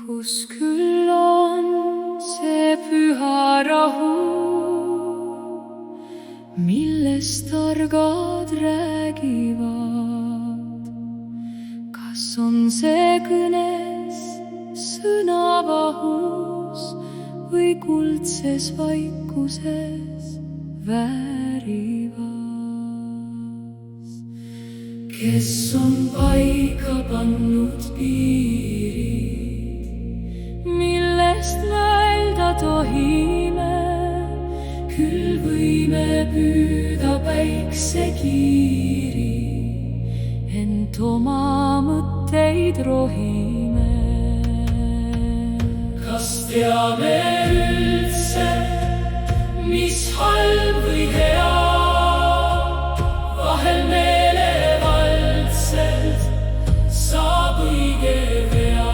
kus küll on see püha rahu, millest targad räägivad. Kas on see kõnes, sõnavahus või kuldses vaikuses väärivas? Kes on paika pannud piirid, millest mööda tohime, küll võime püüda päiksekiiri, ent oma mõtteid rohime. Kas teame üldse, mis halb või hea, vahel meelevaldselt saab õige veast.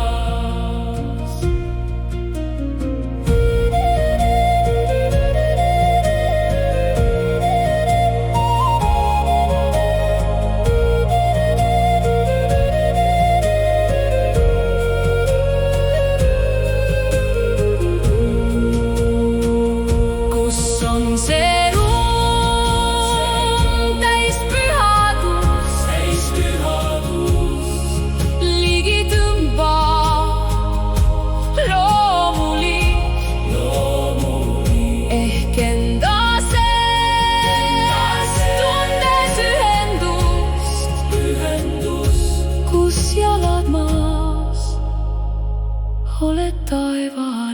Oled taevas.